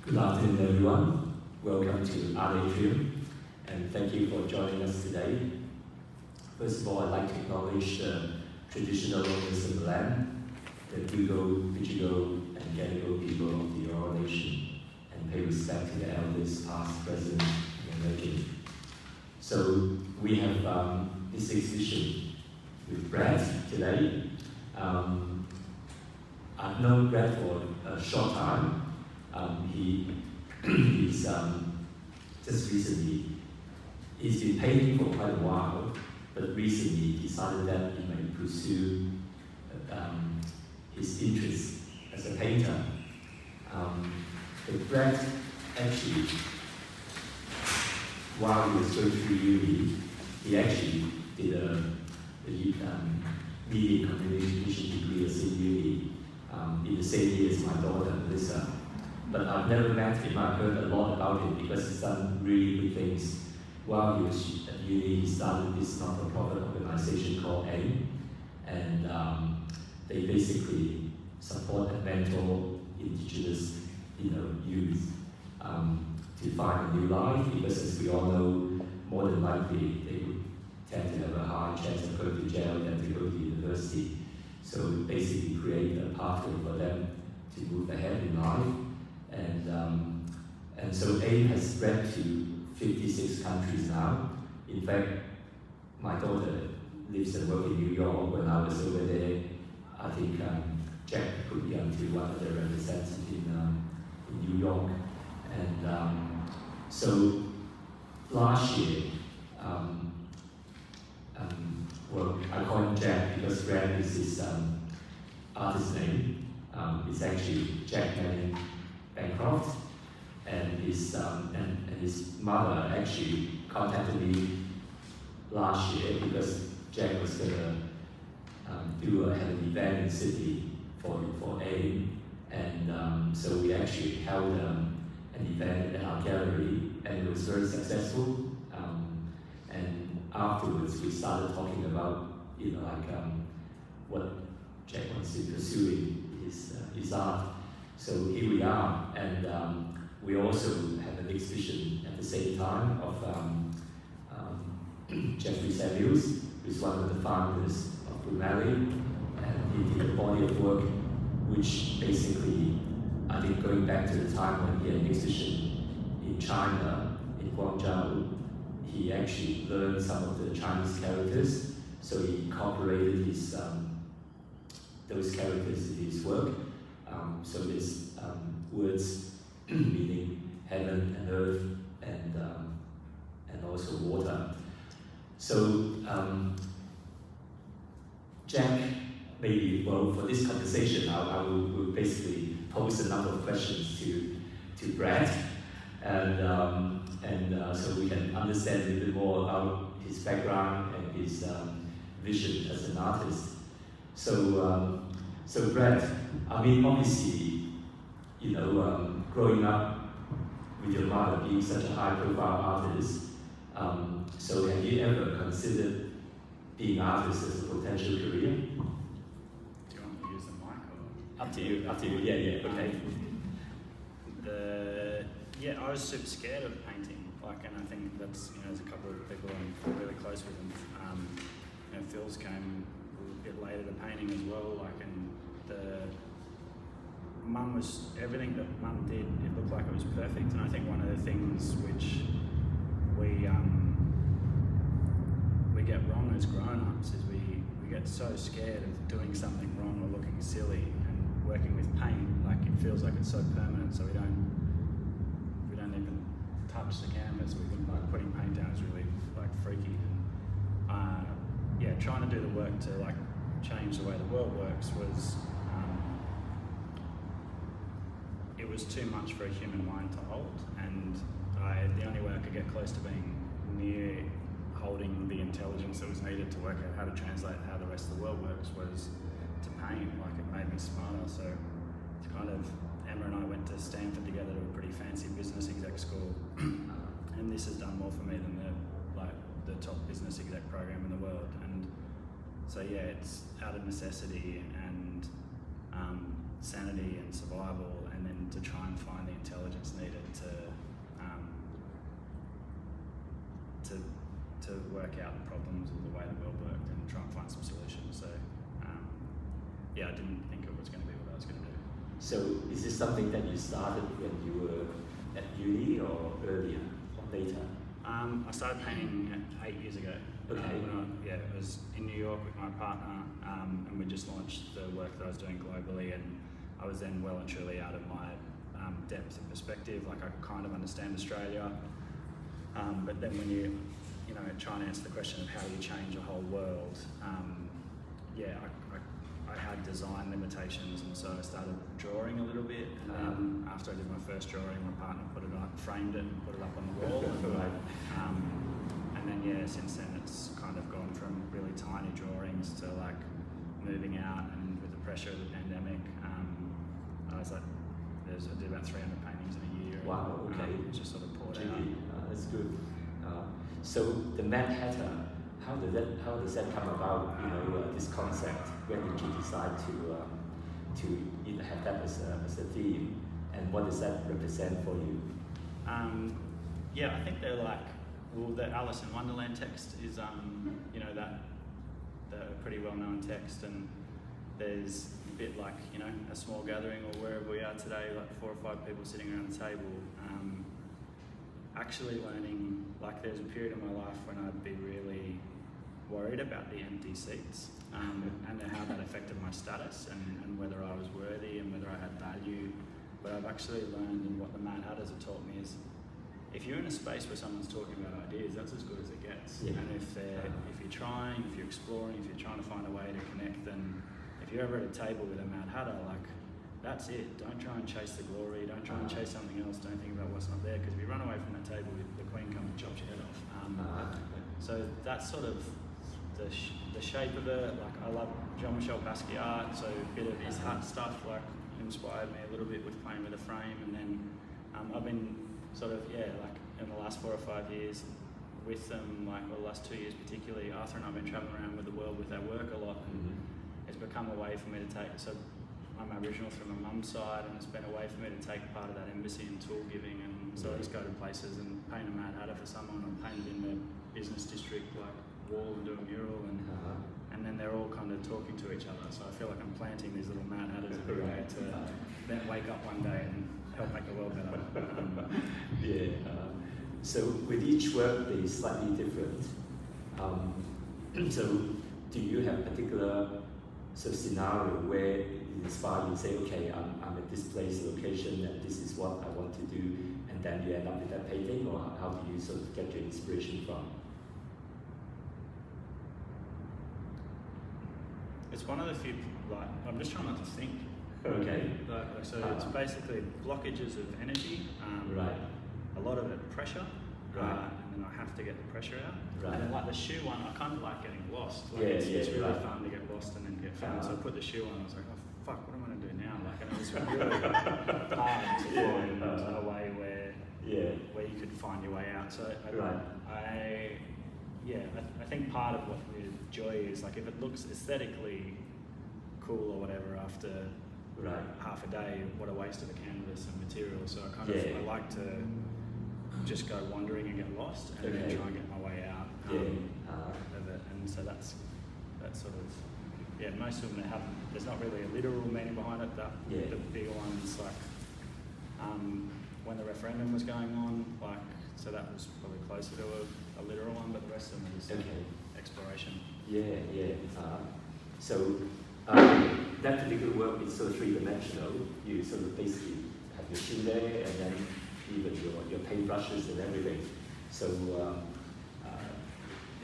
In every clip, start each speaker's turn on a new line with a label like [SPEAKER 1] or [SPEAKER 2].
[SPEAKER 1] Good afternoon, everyone. Welcome to Atrium, and thank you for joining us today. First of all, I'd like to acknowledge the traditional owners of the land, the Gugo, Pichigo, and Gadigal people of the Eora Nation, and pay respect to the elders, past, present, and emerging. So we have this exhibition with BRAT today. I've known BRAT for a short time. He's just recently, he's been painting for quite a while, but recently decided that he may pursue his interest as a painter. But BRAT actually, while he was going through uni, he actually did a media communication degree at uni in the same year as my daughter, Melissa. But I've never met him. I've heard a lot about him because he's done really good things. While he was at uni, he started this not-for-profit organization called AIM, and they basically support and mentor Indigenous, youth to find a new life. Because as we all know, more than likely they would tend to have a high chance of going to jail than to go to university. So basically, create a pathway for them to move ahead in life. And so AIM has spread to 56 countries now. In fact, my daughter lives and works in New York. When I was over there, I think Jack put me onto one of the representatives in New York. And so last year, well, I call him Jack because BRAT is his artist name. It's actually Jack Manning Bancroft, and his mother actually contacted me last year because Jack was gonna have an event in Sydney for AIM, and so we actually held an event at our gallery, and it was very successful. And afterwards, we started talking about what Jack wants to pursue in his art. So here we are, and we also have an exhibition at the same time of Jeffrey Samuels, who's one of the founders of Brunelli, and he did a body of work which basically, I think going back to the time when he had an exhibition in China, in Guangzhou, he actually learned some of the Chinese characters, so he incorporated those characters in his work. So there's words meaning heaven and earth and also water. So Jack, maybe for this conversation, I will basically pose a number of questions to BRAT, and so we can understand a little bit more about his background and his vision as an artist. So BRAT, I mean, obviously, growing up with your mother being such a high-profile artist, so have you ever considered being an artist as a potential career?
[SPEAKER 2] Do you want to use the mic or?
[SPEAKER 1] Up to you. Yeah, okay.
[SPEAKER 2] I was super scared of painting, and I think that's, there's a couple of people I'm really close with, and Phil's came a bit later to painting as well, and Mum was, everything that Mum did, it looked like it was perfect, and I think one of the things which we get wrong as grown-ups is we get so scared of doing something wrong or looking silly, and working with paint, it feels like it's so permanent, so we don't even touch the canvas. We think putting paint down is really freaky, and trying to do the work to change the way the world works was it was too much for a human mind to hold, and the only way I could get close to being near holding the intelligence that was needed to work out how to translate how the rest of the world works was to paint. It made me smarter. So it's Emma and I went to Stanford together to a pretty fancy business exec school, and this has done more for me than the top business exec program in the world. And so it's out of necessity and sanity and survival, and then to try and find the intelligence needed to work out the problems of the way the world worked and try and find some solutions. So yeah, I didn't think it was going to be what I was going to do.
[SPEAKER 1] So is this something that you started when you were at uni or earlier or later?
[SPEAKER 2] I started painting 8 years ago.
[SPEAKER 1] Okay.
[SPEAKER 2] It was in New York with my partner, and we just launched the work that I was doing globally, and I was then well and truly out of my depth and perspective. Like, I kind of understand Australia, but then when you try and answer the question of how do you change a whole world, I had design limitations, and so I started drawing a little bit, and then after I did my first drawing, my partner put it up, framed it and put it up on the wall, and then since then it's kind of gone from really tiny drawings to like moving out, and with the pressure of the pandemic, I was like, I did about 300 paintings in a year.
[SPEAKER 1] Wow, okay.
[SPEAKER 2] Just sort of poured out.
[SPEAKER 1] That's good. So the Mad Hatter, how does that come about? This concept. When did you decide to have that as a theme, and what does that represent for you?
[SPEAKER 2] I think they're like, the Alice in Wonderland text is that the pretty well known text, and there's a bit like a small gathering or wherever we are today, like 4 or 5 people sitting around the table. Actually learning, like, there's a period in my life when I'd be really worried about the empty seats, and how that affected my status and whether I was worthy and whether I had value. But I've actually learned, and what the Mad Hatters have taught me is, if you're in a space where someone's talking about ideas, that's as good as it gets.
[SPEAKER 1] Yeah.
[SPEAKER 2] And if you're trying, if you're exploring, if you're trying to find a way to connect, then if you're ever at a table with a Mad Hatter, like, that's it. Don't try and chase the glory. Don't try and chase something else. Don't think about what's not there, because if you run away from that table, the Queen comes and chops your head off. So that's sort of the shape of it. Like, I love Jean-Michel Basquiat, so a bit of his art stuff like inspired me a little bit with playing with a frame. And then I've been sort of like in the last 4 or 5 years with them, like, well, the last 2 years particularly, Arthur and I've been travelling around with the world with our work a lot, and it's become a way for me to take. So I'm Aboriginal from my mum's side, and it's been a way for me to take part of that embassy and tool giving, and so I just go to places and paint a Mad Hatter for someone, or paint it in the business district, like, wall, and do a mural, and then they're all kind of talking to each other. So I feel like I'm planting these little Mad Hatters everywhere to then wake up one day and help make the world better.
[SPEAKER 1] So with each work, they're slightly different. So do you have particular sort of scenario where it inspires you to say, okay, I'm at this place, location, and this is what I want to do, and then you end up with that painting, or how do you sort of get your inspiration from?
[SPEAKER 2] It's one of the few, like, I'm just trying not to think.
[SPEAKER 1] Okay.
[SPEAKER 2] So it's basically blockages of energy, a lot of it pressure, and then I have to get the pressure out. And then, like, the shoe one, I kind of like getting lost. Like, it's really fun to get lost and then get found. So I put the shoe on, I was like, oh fuck, what am I going to do now? Like, and it was really hard to find a way where you could find your way out. So I think part of what the joy is, like, if it looks aesthetically cool or whatever after half a day, what a waste of a canvas and material. So I like to just go wandering and get lost, and then try and get my way out of it. And so that's sort of, most of them there's not really a literal meaning behind it. The bigger ones, like when the referendum was going on, like, so that was probably closer to a literal one, but the rest of them is exploration.
[SPEAKER 1] So that particular work is sort of 3-dimensional. You sort of basically have your shoe there, and then even your paintbrushes and everything. So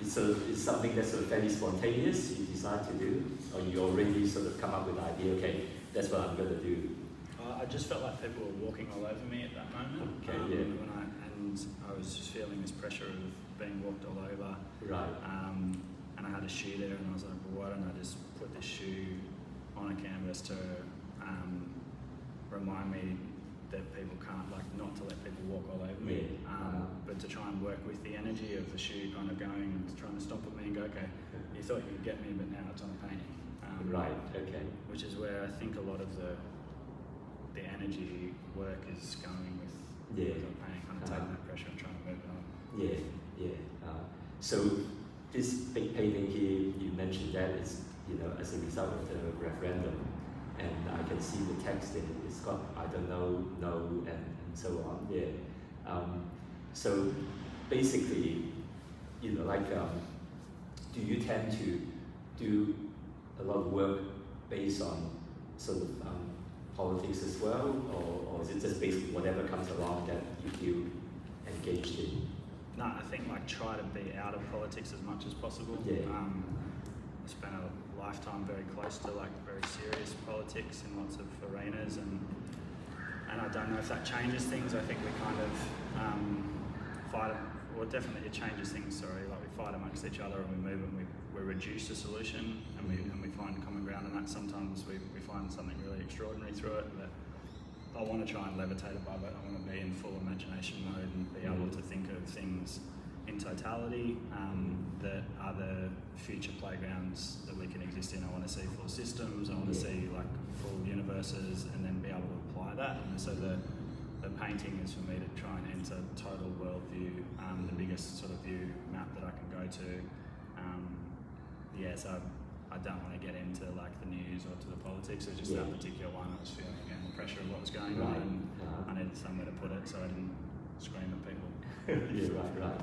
[SPEAKER 1] it's something that's sort of fairly spontaneous, you decide to do, or you already sort of come up with the idea, okay, that's what I'm going to do.
[SPEAKER 2] I just felt like people were walking all over me at that moment. And I was just feeling this pressure of being walked all over. And I had a shoe there, and I was like, well, why don't I just put this shoe on a canvas to remind me that people can't, like, not to let people walk all over me, but to try and work with the energy of the shoe kind of going and trying to stomp at me and go, okay, you thought you could get me, but now it's on a painting. Which is where I think a lot of the energy work is going
[SPEAKER 1] Yeah.
[SPEAKER 2] Painting, kind of taking that pressure and trying to move it on.
[SPEAKER 1] Yeah, yeah. So this big painting here, you mentioned that is, as a result of the referendum, and I can see the text in it. It's got I don't know, no, and so on. Yeah. So basically, do you tend to do a lot of work based on sort of politics as well, or is it just basically whatever comes along that you feel engaged in?
[SPEAKER 2] No, I think try to be out of politics as much as possible.
[SPEAKER 1] Yeah.
[SPEAKER 2] I spent a lifetime very close to very serious politics in lots of arenas, and I don't know if that changes things. I think we kind of fight. Well, definitely it changes things. Sorry, we fight amongst each other and we move and we reduce a solution and we find common ground, and that sometimes we find something really extraordinary through it. But I want to try and levitate above it. I want to be in full imagination mode and be able to think of things in totality that are the future playgrounds that we can exist in. I want to see full systems. I want to see full universes, and then be able to apply that. And so the painting is for me to try and enter total worldview, the biggest sort of view map that I can go to. So I don't want to get into the news or to the politics. It's just that particular one. I was feeling again the pressure of what was going on, and I needed somewhere to put it so I didn't scream at people.
[SPEAKER 1] Yeah, right.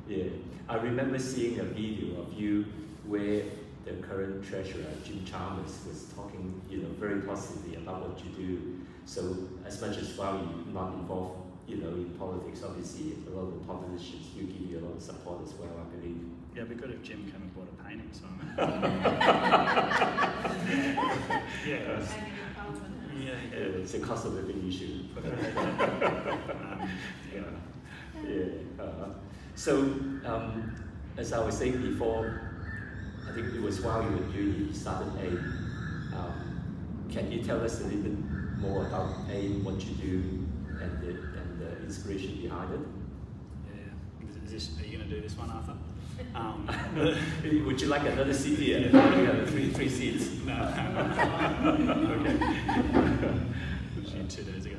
[SPEAKER 1] Yeah, I remember seeing a video of you where the current treasurer, Jim Chalmers, was talking, very positively about what you do. So as much as while you're not involved, in politics, obviously a lot of the politicians do give you a lot of support as well, I believe.
[SPEAKER 2] Yeah, it'd be good if Jim came and bought a painting, Simon. Yeah,
[SPEAKER 1] it's a cost of living issue. So, as I was saying before, I think it was while you were at uni, you started AIM. Can you tell us a little bit more about AIM, what you do, and the inspiration behind it?
[SPEAKER 2] Are you going to do this one, Arthur?
[SPEAKER 1] Would you like another seat here? You have three seats.
[SPEAKER 2] No. Okay. Which 2 days ago.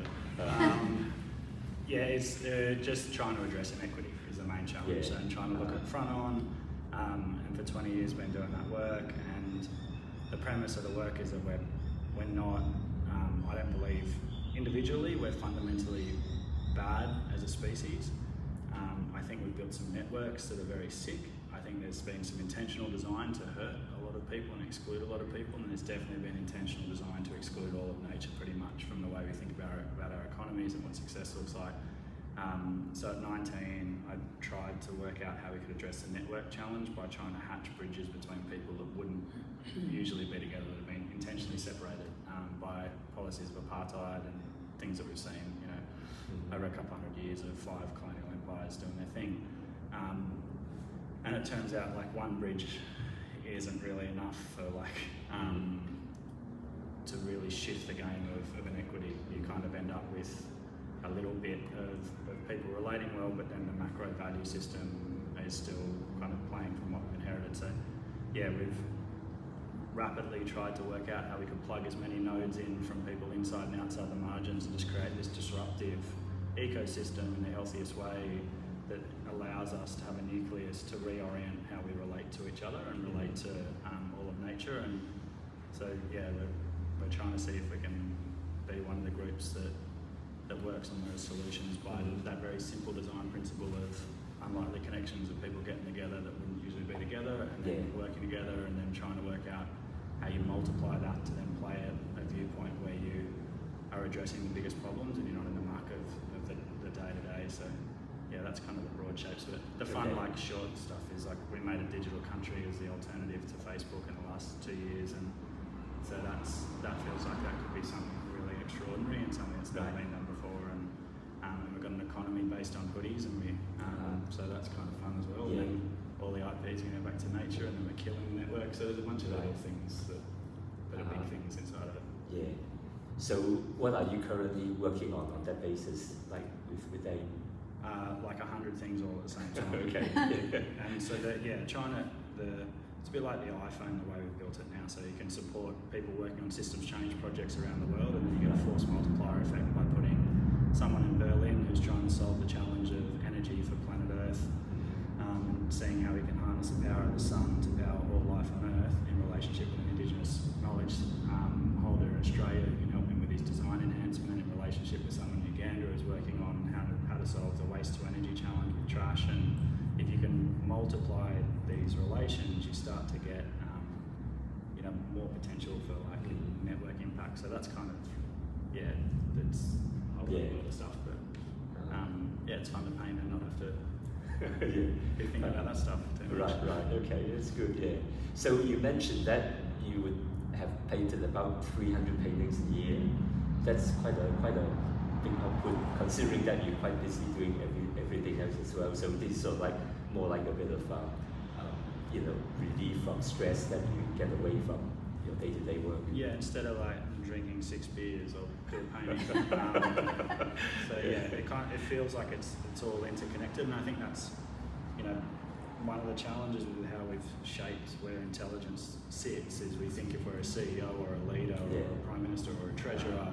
[SPEAKER 2] It's just trying to address inequity is the main challenge. So I'm trying to look at front on, and for 20 years been doing that work. And the premise of the work is that we're not. I don't believe individually we're fundamentally bad as a species. I think we've built some networks that are very sick. I think there's been some intentional design to hurt a lot of people and exclude a lot of people, and there's definitely been intentional design to exclude all of nature pretty much from the way we think about our economies and what success looks like. So at 19, I tried to work out how we could address the network challenge by trying to hatch bridges between people that wouldn't usually be together, that have been intentionally separated by policies of apartheid and things that we've seen, over a couple hundred years of 5 colonial empires doing their thing. And it turns out one bridge isn't really enough for to really shift the game of inequity. You kind of end up with a little bit of people relating well, but then the macro value system is still kind of playing from what we've inherited. So we've rapidly tried to work out how we could plug as many nodes in from people inside and outside the margins and just create this disruptive ecosystem in the healthiest way that allows us to have a nucleus to reorient how we relate to each other and relate to all of nature. And so we're trying to see if we can be one of the groups that works on those solutions by that very simple design principle of unlikely connections of people getting together that wouldn't usually be together, and then working together, and then trying to work out how you multiply that to then play a viewpoint where you are addressing the biggest problems and you're not in the muck of the day-to-day. So that's kind of the broad shapes of it. The fun short stuff is we made a digital country as the alternative to Facebook in the last 2 years, and so that feels like that could be something really extraordinary and something that's never been done before. And we've got an economy based on hoodies, and so that's kind of fun as well. And then all the IPs are going to go back to nature, and then we're killing the network. So there's a bunch of little things that are big things inside of it. Yeah.
[SPEAKER 1] So what are you currently working on that basis, with AIM?
[SPEAKER 2] 100 things all at the same time.
[SPEAKER 1] Okay.
[SPEAKER 2] And so it's a bit like the iPhone, the way we've built it now. So you can support people working on systems change projects around the world, and then you get a force multiplier effect by putting someone in Berlin who's trying to solve the challenge of energy for planet Earth, and seeing how we can harness the power of the sun to power all life on Earth in relationship with an Indigenous knowledge holder in Australia who can help him with his design enhancement in relationship with someone in Uganda who's working on how to solve the waste to energy challenge with trash. And if you can multiply these relations, you start to get more potential for like network impact. So that's kind of that's a whole lot of stuff. But it's fun to paint and not have to be thinking about that stuff too much.
[SPEAKER 1] Right. Okay, that's good. Yeah. So you mentioned that you would have painted about 300 paintings a year. That's quite a big output, considering that you're quite busy doing everything else as well. So this is sort of like more like a bit of relief from stress that you get away from your day-to-day work.
[SPEAKER 2] Yeah, instead of like drinking 6 beers or do painting. It feels like it's all interconnected, and I think that's one of the challenges with how we've shaped where intelligence sits is we think if we're a CEO or a leader or a prime minister or a treasurer,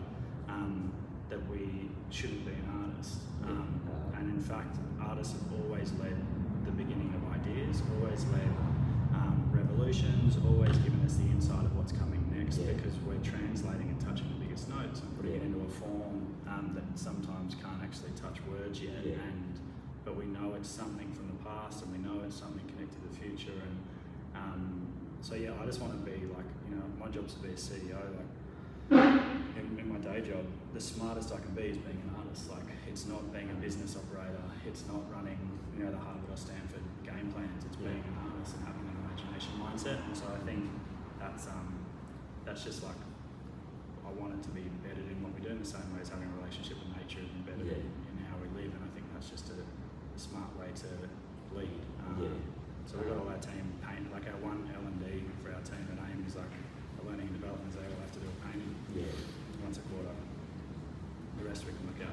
[SPEAKER 2] that we shouldn't be an artist. And in fact, artists have always led the beginning of ideas, always led revolutions, always given us the insight of what's coming next, because we're translating and touching the biggest notes and putting it into a form that sometimes can't actually touch words yet. But we know it's something from the past, and we know it's something connected to the future. And I just want to be like, my job's to be a CEO. Like in my day job, the smartest I can be is being an artist. Like, it's not being a business operator, it's not running the Harvard or Stanford game plans. It's being an artist and having an imagination mindset. And so I think that's just like, I want it to be embedded in what we do in the same way as having a relationship with nature is embedded in how we live. And I think that's just a smart way to lead. So we've got all our team paint, like our one L&D for our team at AIM is like a learning and development, they all have to do a painting once a quarter. The rest we can look at.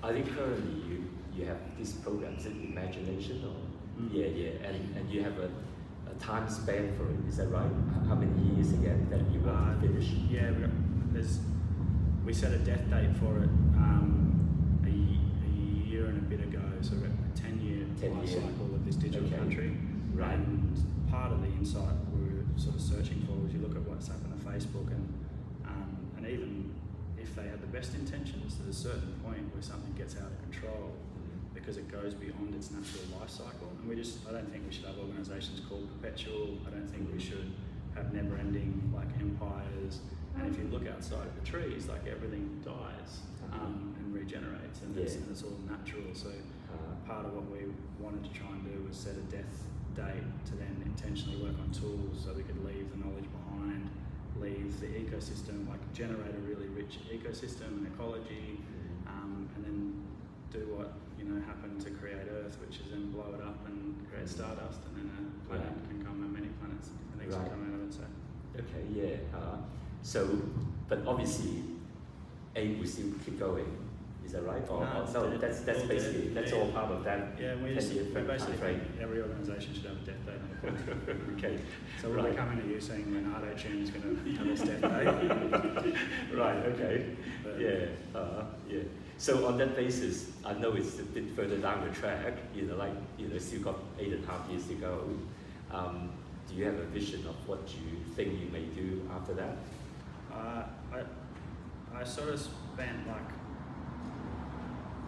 [SPEAKER 1] I think currently you have this program, is it Imagination? Or and you have a time span for it, is that right? How many years again that you want to finish?
[SPEAKER 2] We set a death date for it a year and a bit ago, so we've got a 10-year life cycle of this digital country.
[SPEAKER 1] Right.
[SPEAKER 2] And part of the insight we were sort of searching for was you look at what's happened to Facebook, and even if they had the best intentions, there's a certain point where something gets out of control because it goes beyond its natural life cycle. And I don't think we should have organisations called perpetual. I don't think we should have never-ending like empires. And if you look outside of the trees, like everything dies and regenerates, and it's all natural. So part of what we wanted to try and do was set a death date to then intentionally work on tools so we could leave the knowledge behind, leave the ecosystem, like generate a really rich ecosystem and ecology, and then do what happened to create Earth, which is then blow it up and create stardust, and then a planet can come, and many planets and things can come out of it. So, but obviously, AIM will still keep going. Is that right? That's basically that's all part of that. Yeah, we basically think every organisation should have a death date on the planet.
[SPEAKER 1] Okay.
[SPEAKER 2] So we'll be coming to you saying when Atrium is going to have its death date.
[SPEAKER 1] Right. Okay. But, So on that basis, I know it's a bit further down the track. Still got 8.5 years to go. Do you have a vision of what you think you may do after that?
[SPEAKER 2] I sort of spent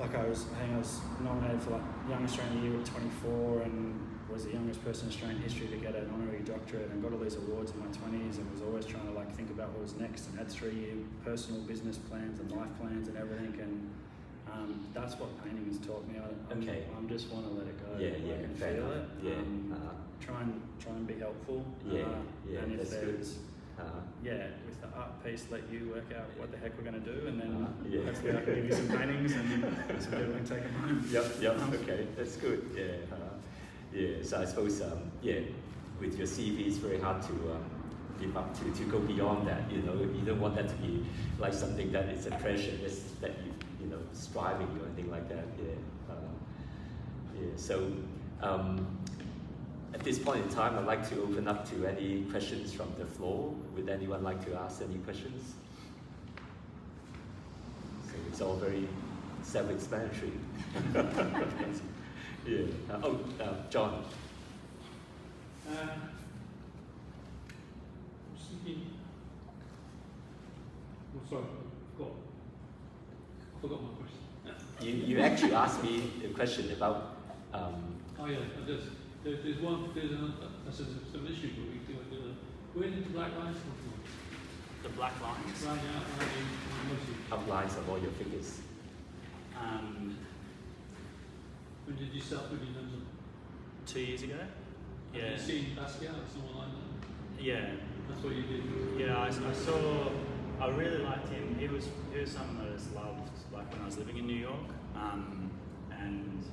[SPEAKER 2] I was nominated for Young Australian Year at 24, and was the youngest person in Australian history to get an honorary doctorate, and got all these awards in my 20s, and was always trying to think about what was next, and had 3-year personal business plans and life plans and everything, and that's what painting has taught me. I just want to let it go. I can feel it. Try and be helpful. And if there's with the art piece, let you work out what the heck we're going to do, and then hopefully I can give you some paintings and some people can take them home.
[SPEAKER 1] Okay, that's good. So I suppose with your CV, it's very hard to live up to go beyond that. You don't want that to be like something that is a pressure that you striving or anything like that. So at this point in time, I'd like to open up to any questions from the floor. Would anyone like to ask any questions? So it's all very self-explanatory. Yeah. John.
[SPEAKER 3] I'm just thinking. Oh, sorry, I forgot my question.
[SPEAKER 1] You actually asked me a question about.
[SPEAKER 3] Oh yeah, there's one. There's some issue where we do it. Where did the black lines come from?
[SPEAKER 2] The black lines.
[SPEAKER 3] Right out, mostly.
[SPEAKER 1] Outlines of all your figures.
[SPEAKER 3] When did you start putting them?
[SPEAKER 2] 2 years ago.
[SPEAKER 3] Yeah. Have you seen Pascal or someone like that?
[SPEAKER 2] Yeah.
[SPEAKER 3] That's what you did.
[SPEAKER 2] Yeah, I saw. I really liked him. He was someone that I just loved, like when I was living in New York. And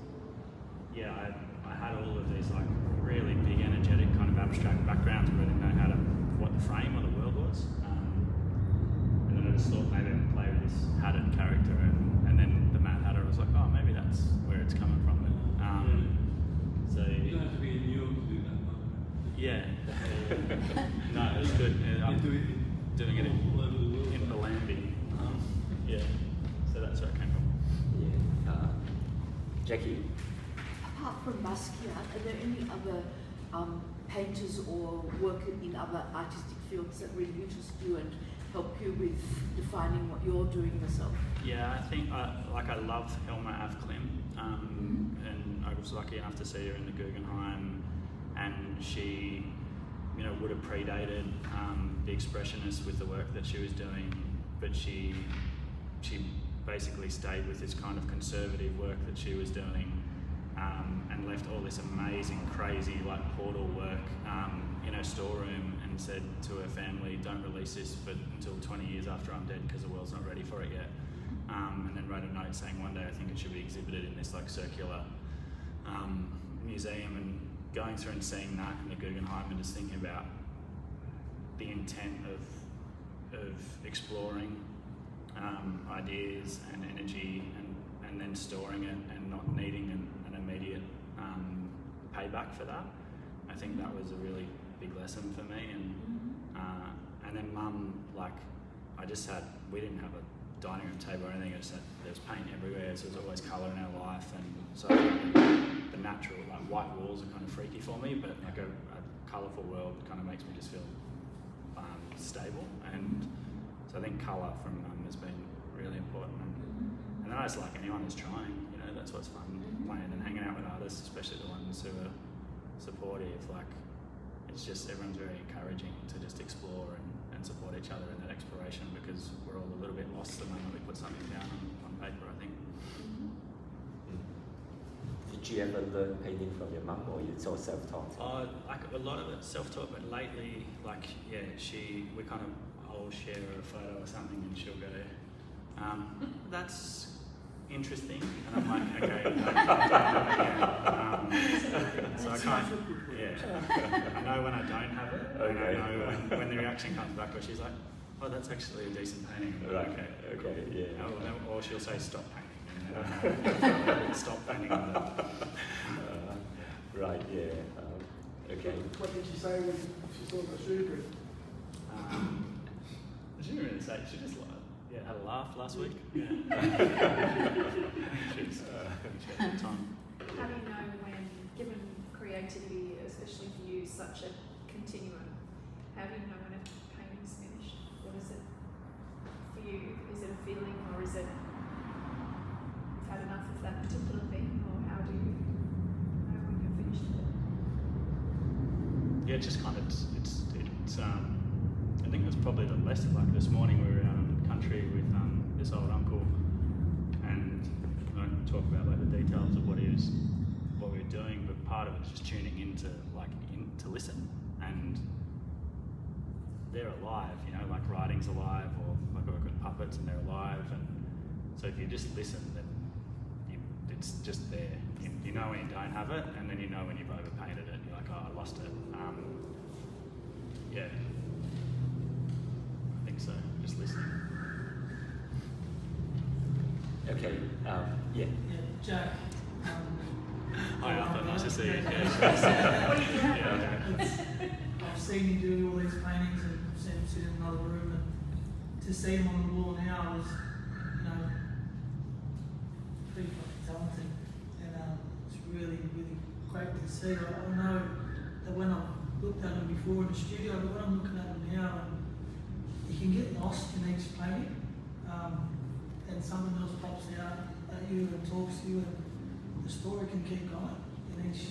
[SPEAKER 2] yeah, I had all of these like really big, energetic kind of abstract backgrounds, but I didn't know what the frame or the world was. And then I just thought maybe I would play with this hatted character, and then the Mad Hatter was like, oh, maybe that's where it's coming from. So
[SPEAKER 3] you don't have to be in New York to do that.
[SPEAKER 2] Yeah. No, it was good. I'm doing it
[SPEAKER 3] all over the world.
[SPEAKER 2] in Bellambi. Yeah. So that's where it came from.
[SPEAKER 1] Yeah. Jackie.
[SPEAKER 4] Apart from Basquiat, are there any other painters or work in other artistic fields that really interest you and help you with defining what you're doing yourself?
[SPEAKER 2] Yeah, I think I love Hilma af Klint, and I was lucky enough to see her in the Guggenheim, and she, would have predated the Expressionists with the work that she was doing, but she basically stayed with this kind of conservative work that she was doing, and left all this amazing, crazy, like portal work in her storeroom, and said to her family, don't release this until 20 years after I'm dead because the world's not ready for it yet. And then wrote a note saying one day I think it should be exhibited in this like circular museum, and going through and seeing that in the Guggenheim and just thinking about the intent of exploring ideas and energy and then storing it and not needing an immediate payback for that. I think that was a really big lesson for me, and then Mum, we didn't have a dining room table or anything, there was paint everywhere, so there was always colour in our life, and so I think the natural, like white walls are kind of freaky for me, but like a colourful world kind of makes me just feel stable, and so I think colour from Mum has been really important, and then I just like anyone who's trying, that's what's fun, playing and hanging out with artists, especially the ones who are supportive, like it's just everyone's very encouraging to just explore and support each other in that exploration, because we're all a little bit lost the moment we put something down on paper, I think.
[SPEAKER 1] Did you ever learn painting from your mum, or it's all self-taught?
[SPEAKER 2] Like a lot of it's self-taught, but lately, I'll share a photo or something and she'll go, that's interesting, and I'm like, okay, so I can't, I know when I don't have it, and I know when the reaction comes back where she's like, oh, that's actually a decent painting.
[SPEAKER 1] Right. Okay. Yeah.
[SPEAKER 2] Or she'll say, stop painting, and then stop painting.
[SPEAKER 1] Right. Yeah. Okay.
[SPEAKER 5] What did she say when she saw the shoe?
[SPEAKER 2] She didn't really say. She just had a laugh last week. Yeah. She had a time.
[SPEAKER 6] How do you know when, given creativity, especially for you, such a continuum, how do you know when a painting's finished? What is it for you? Is it a feeling, or is it you've had enough of that particular thing, or how do you know when you're finished with it?
[SPEAKER 2] Yeah, just kind of, it's I think it's probably the lesson. Like this morning we were out in the country with this old uncle, and I talk about like the details of what we were doing, but part of it is just tuning into to listen, and they're alive, like writing's alive, or like I work with puppets and they're alive, and so if you just listen, then it's just there. You know when you don't have it, and then you know when you've overpainted it. You're like, oh, I lost it. Yeah. So just listening.
[SPEAKER 1] Okay. Yeah.
[SPEAKER 5] Jack.
[SPEAKER 2] Hi, Arthur. Nice to see you.
[SPEAKER 5] I've seen you do all these paintings and seen him sit in another room, and to see him on the wall now is, really great to see. I know that when I've looked at them before in the studio, but when I'm looking at them now, you can get lost in each painting, and something else pops out at you and talks to you, and the story can keep going in each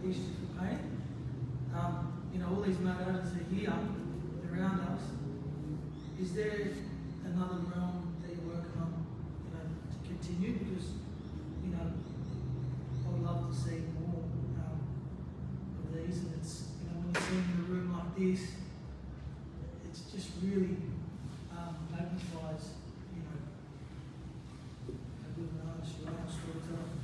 [SPEAKER 5] different painting. You know, all these Marauders are here around us. Is there another realm that you're working on, you know, to continue? Because, you know, I would love to see more of these, and it's, you know, when you're sitting in a room like this, it's just really magnifies, you know, a good artist, your own storytelling.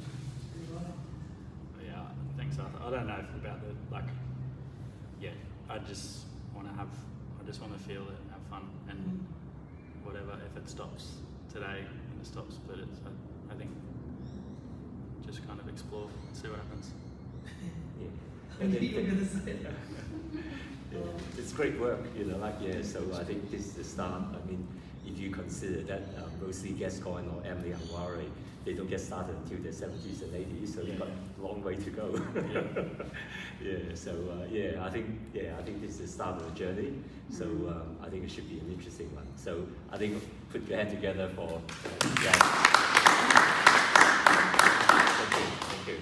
[SPEAKER 2] Yeah, thanks, Arthur. I don't know if about the, like, yeah, I just want to feel it and have fun, and whatever, if it stops today, then it stops, but it's, I think, just kind of explore and see what happens.
[SPEAKER 1] Yeah.
[SPEAKER 5] I knew you were going to say that.
[SPEAKER 1] Yeah, it's great work, you know, like, yeah, so I think this is the start. I mean, if you consider that Rosie Gascoigne or Emily Anwari, they don't get started until the 70s and 80s, so you've got a long way to go. Yeah, so I think this is the start of the journey, so I think it should be an interesting one. So I think put your hand together for Jack. Thank you.